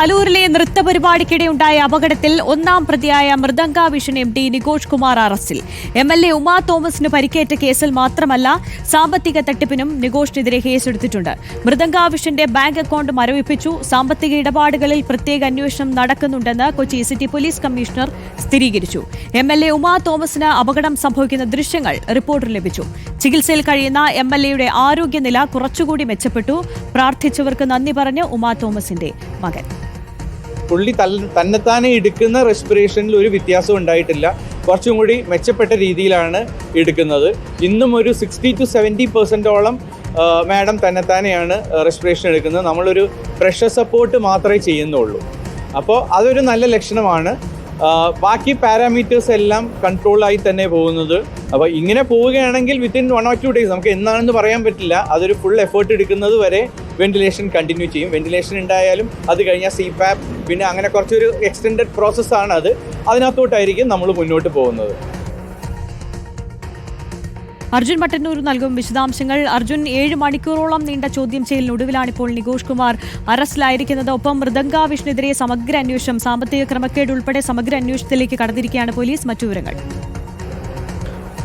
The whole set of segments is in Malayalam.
അലൂരിലെ നൃത്തപരിപാടിക്കിടെയുണ്ടായ അപകടത്തിൽ ഒന്നാം പ്രതിയായ മൃദംഗ വിഷൻ MD നികോഷ് കുമാർ അറസ്റ്റിൽ. MLA ഉമാ തോമസിന് പരിക്കേറ്റ കേസിൽ മാത്രമല്ല സാമ്പത്തിക തട്ടിപ്പിനും നികോഷിനെതിരെ കേസെടുത്തിട്ടുണ്ട്. മൃദംഗ വിഷന്റെ ബാങ്ക് അക്കൌണ്ട് മരവിപ്പിച്ചു. സാമ്പത്തിക ഇടപാടുകളിൽ പ്രത്യേക അന്വേഷണം നടക്കുന്നുണ്ടെന്ന് കൊച്ചി സിറ്റി പോലീസ് കമ്മീഷണർ സ്ഥിരീകരിച്ചു. MLA ഉമാ തോമസിന് അപകടം സംഭവിക്കുന്ന ദൃശ്യങ്ങൾ റിപ്പോർട്ടിൽ ലഭിച്ചു. ചികിത്സയിൽ കഴിയുന്ന MLAയുടെ ആരോഗ്യനില കുറച്ചുകൂടി മെച്ചപ്പെട്ടു. പ്രാർത്ഥിച്ചവർക്ക് നന്ദി പറഞ്ഞ് ഉമാ തോമസിന്റെ മകൻ. പുള്ളി തന്നെത്താനെ എടുക്കുന്ന റെസ്പിറേഷനിൽ ഒരു വ്യത്യാസവും ഉണ്ടായിട്ടില്ല. കുറച്ചും കൂടി മെച്ചപ്പെട്ട രീതിയിലാണ് എടുക്കുന്നത്. ഇന്നും ഒരു 60 to 70% മാഡം തന്നെത്താനെയാണ് റെസ്പിറേഷൻ എടുക്കുന്നത്. നമ്മളൊരു പ്രഷർ സപ്പോർട്ട് മാത്രമേ ചെയ്യുന്നുള്ളൂ. അപ്പോൾ അതൊരു നല്ല ലക്ഷണമാണ്. ബാക്കി പാരാമീറ്റേഴ്സ് എല്ലാം കൺട്രോളായി തന്നെ പോകുന്നത്. അപ്പോൾ ഇങ്ങനെ പോവുകയാണെങ്കിൽ വിത്തിൻ 1 or 2 ഡേയ്സ്, നമുക്ക് എന്നാണെന്ന് പറയാൻ പറ്റില്ല, അതൊരു ഫുൾ എഫേർട്ട് എടുക്കുന്നത് വരെ വെന്റിലേഷൻ കണ്ടിന്യൂ ചെയ്യും. വെന്റിലേഷൻ ഉണ്ടായാലും അത് കഴിഞ്ഞാൽ CPAP, പിന്നെ അങ്ങനെ കുറച്ചൊരു എക്സ്റ്റെൻഡഡ് പ്രോസസ്സാണ് അത്. അതിനകത്തോട്ടായിരിക്കും നമ്മൾ മുന്നോട്ട് പോകുന്നത്. അർജുൻ മട്ടന്നൂർ നൽകും വിശദാംശങ്ങൾ. അർജുൻ, 7 മണിക്കൂറോളം നീണ്ട ചോദ്യം ചെയ്യലിനൊടുവിലാണ് ഇപ്പോൾ നികോഷ് കുമാർ അറസ്റ്റിലായിരിക്കുന്നത്. ഒപ്പം മൃദംഗ വിഷനെതിരെ സമഗ്ര അന്വേഷണം, സാമ്പത്തിക ക്രമക്കേട് ഉൾപ്പെടെ സമഗ്ര അന്വേഷണത്തിലേക്ക് കടന്നിരിക്കുകയാണ് പോലീസ്. മറ്റു വിവരങ്ങൾ.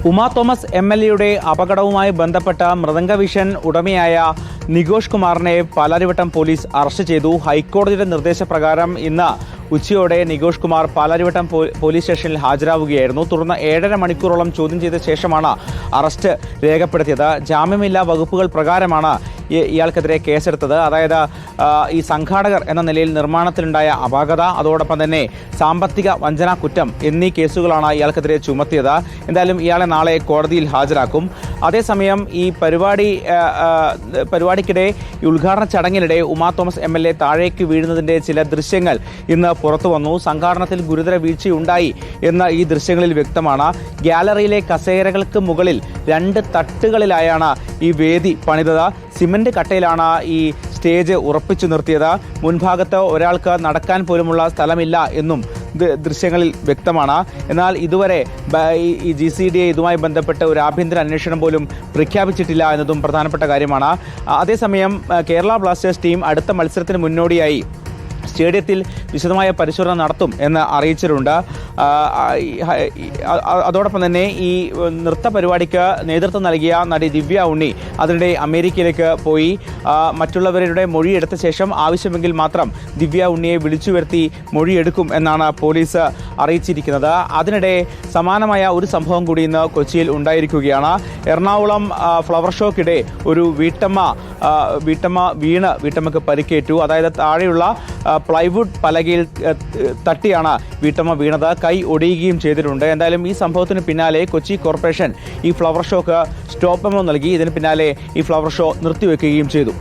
ഉമാ തോമസ് MLAയുടെ അപകടവുമായി ബന്ധപ്പെട്ട മൃദംഗ വിഷൻ ഉടമയായ നികോഷ് കുമാറിനെ പാലാരിവട്ടം പോലീസ് അറസ്റ്റ് ചെയ്തു. ഹൈക്കോടതിയുടെ നിർദ്ദേശപ്രകാരം ഇന്ന് ഉച്ചയോടെ നികോഷ് കുമാർ പാലാരിവട്ടം പോലീസ് സ്റ്റേഷനിൽ ഹാജരാവുകയായിരുന്നു. തുടർന്ന് 7.5 മണിക്കൂറോളം ചോദ്യം ചെയ്ത ശേഷമാണ് അറസ്റ്റ് രേഖപ്പെടുത്തിയത്. ജാമ്യമില്ലാ വകുപ്പുകൾ പ്രകാരമാണ് ഇയാൾക്കെതിരെ കേസെടുത്തത്. അതായത് ഈ സംഘാടകർ എന്ന നിലയിൽ നിർമ്മാണത്തിലുണ്ടായ അപാകത, അതോടൊപ്പം തന്നെ സാമ്പത്തിക വഞ്ചനാ കുറ്റം എന്നീ കേസുകളാണ് ഇയാൾക്കെതിരെ ചുമത്തിയത്. എന്തായാലും ഇയാളെ നാളെ കോടതിയിൽ ഹാജരാക്കും. അതേസമയം ഈ പരിപാടിക്കിടെ ഈ ഉദ്ഘാടന ചടങ്ങിനിടെ ഉമാ തോമസ് MLA താഴേക്ക് വീഴുന്നതിൻ്റെ ചില ദൃശ്യങ്ങൾ ഇന്ന് പുറത്തു വന്നു. സംഘാടനത്തിൽ ഗുരുതര വീഴ്ചയുണ്ടായി എന്ന് ഈ ദൃശ്യങ്ങളിൽ വ്യക്തമാണ്. ഗ്യാലറിയിലെ കസേരകൾക്ക് മുകളിൽ 2 തട്ടുകളിലായാണ് ഈ വേദി പണിതത്. സിമന്റ് കട്ടയിലാണ് ഈ സ്റ്റേജ് ഉറപ്പിച്ചു നിർത്തിയത്. മുൻഭാഗത്ത് ഒരാൾക്ക് നടക്കാൻ പോലുമുള്ള സ്ഥലമില്ല എന്നും ദൃശ്യങ്ങളിൽ വ്യക്തമാണ്. എന്നാൽ ഇതുവരെ ഈ GCDA ഇതുമായി ബന്ധപ്പെട്ട് ഒരു ആഭ്യന്തര അന്വേഷണം പോലും പ്രഖ്യാപിച്ചിട്ടില്ല എന്നതും പ്രധാനപ്പെട്ട കാര്യമാണ്. അതേസമയം കേരള ബ്ലാസ്റ്റേഴ്സ് ടീം അടുത്ത മത്സരത്തിന് മുന്നോടിയായി സ്റ്റേഡിയത്തിൽ വിശദമായ പരിശോധന നടത്തും എന്ന് അറിയിച്ചിട്ടുണ്ട്. അതോടൊപ്പം തന്നെ ഈ നൃത്ത പരിപാടിക്ക് നേതൃത്വം നൽകിയ നടി ദിവ്യ ഉണ്ണി അതിനിടെ അമേരിക്കയിലേക്ക് പോയി. മറ്റുള്ളവരുടെ മൊഴിയെടുത്ത ശേഷം ആവശ്യമെങ്കിൽ മാത്രം ദിവ്യ ഉണ്ണിയെ വിളിച്ചു വരുത്തി മൊഴിയെടുക്കും എന്നാണ് പോലീസ് അറിയിച്ചിരിക്കുന്നത്. അതിനിടെ സമാനമായ ഒരു സംഭവം കൂടി ഇന്ന് കൊച്ചിയിൽ ഉണ്ടായിരിക്കുകയാണ്. എറണാകുളം ഫ്ലവർ ഷോക്കിടെ ഒരു വീട്ടമ്മക്ക് പരിക്കേറ്റു. അതായത് താഴെയുള്ള പ്ലൈവുഡ് പലകയിൽ തട്ടിയാണ് വീട്ടമ്മ വീണത്. കൈ ഒടിയുകയും ചെയ്തിട്ടുണ്ട്. എന്തായാലും ഈ സംഭവത്തിന് പിന്നാലെ കൊച്ചി കോർപ്പറേഷൻ ഈ ഫ്ലവർ ഷോക്ക് സ്റ്റോപ്പ് മെമ്മോ നൽകി. ഇതിന് പിന്നാലെ ഈ ഫ്ലവർ ഷോ നിർത്തിവെക്കുകയും ചെയ്തു.